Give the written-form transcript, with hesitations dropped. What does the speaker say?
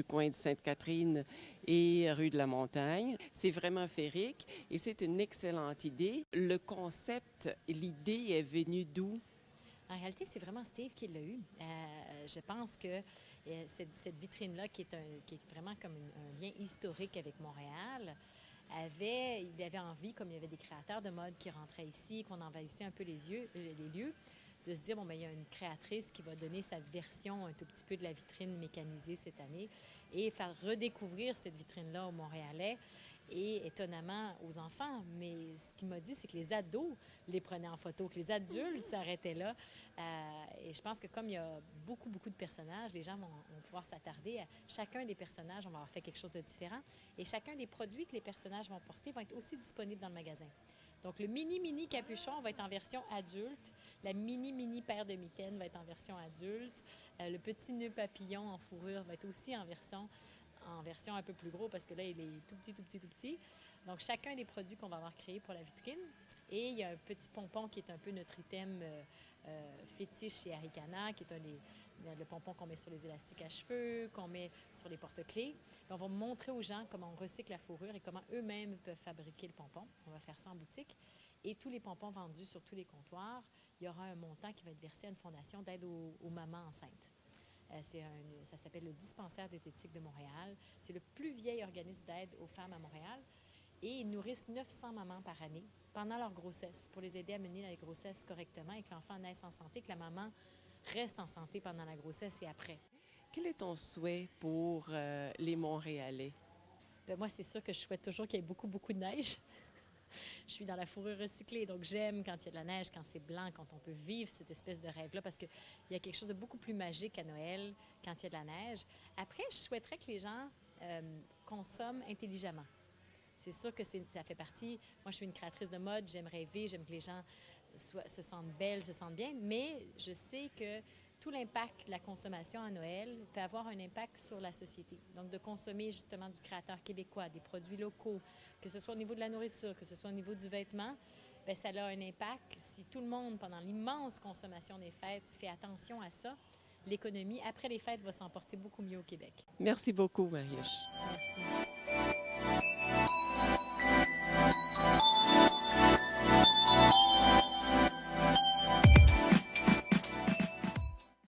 coin de Sainte-Catherine et rue de la Montagne. C'est vraiment féerique et c'est une excellente idée. Le concept, l'idée est venue d'où? En réalité, c'est vraiment Steve qui l'a eu. Je pense que cette vitrine-là, qui est vraiment comme un lien historique avec Montréal, il avait envie, comme il y avait des créateurs de mode qui rentraient ici, qu'on envahissait un peu les lieux, de se dire, bon, bien, il y a une créatrice qui va donner sa version un tout petit peu de la vitrine mécanisée cette année et faire redécouvrir cette vitrine-là aux Montréalais et étonnamment aux enfants. Mais ce qu'il m'a dit, c'est que les ados les prenaient en photo, que les adultes s'arrêtaient là. Et je pense que comme il y a beaucoup, beaucoup de personnages, les gens vont pouvoir s'attarder à chacun des personnages. On va avoir fait quelque chose de différent. Et chacun des produits que les personnages vont porter vont être aussi disponibles dans le magasin. Donc, le mini capuchon va être en version adulte. La mini paire de mitaines va être en version adulte. Le petit nœud papillon en fourrure va être aussi en version un peu plus gros parce que là, il est tout petit, tout petit, tout petit. Donc, chacun des produits qu'on va avoir créés pour la vitrine. Et il y a un petit pompon qui est un peu notre item fétiche chez Arikana, qui est le pompon qu'on met sur les élastiques à cheveux, qu'on met sur les porte-clés. On va montrer aux gens comment on recycle la fourrure et comment eux-mêmes peuvent fabriquer le pompon. On va faire ça en boutique. Et tous les pompons vendus sur tous les comptoirs, il y aura un montant qui va être versé à une fondation d'aide aux mamans enceintes. Ça s'appelle le Dispensaire diététique de Montréal. C'est le plus vieil organisme d'aide aux femmes à Montréal. Et ils nourrissent 900 mamans par année pendant leur grossesse pour les aider à mener la grossesse correctement et que l'enfant naisse en santé, que la maman reste en santé pendant la grossesse et après. Quel est ton souhait pour les Montréalais? Bien, moi, c'est sûr que je souhaite toujours qu'il y ait beaucoup, beaucoup de neige. Je suis dans la fourrure recyclée, donc j'aime quand il y a de la neige, quand c'est blanc, quand on peut vivre cette espèce de rêve-là, parce qu'il y a quelque chose de beaucoup plus magique à Noël quand il y a de la neige. Après, je souhaiterais que les gens consomment intelligemment. C'est sûr que ça fait partie. Moi, je suis une créatrice de mode, j'aime rêver, j'aime que les gens se sentent belles, se sentent bien, mais je sais que tout l'impact de la consommation à Noël peut avoir un impact sur la société. Donc, de consommer justement du créateur québécois, des produits locaux, que ce soit au niveau de la nourriture, que ce soit au niveau du vêtement, bien, ça a un impact. Si tout le monde, pendant l'immense consommation des fêtes, fait attention à ça, l'économie, après les fêtes, va s'emporter beaucoup mieux au Québec. Merci beaucoup, Mariusz. Merci.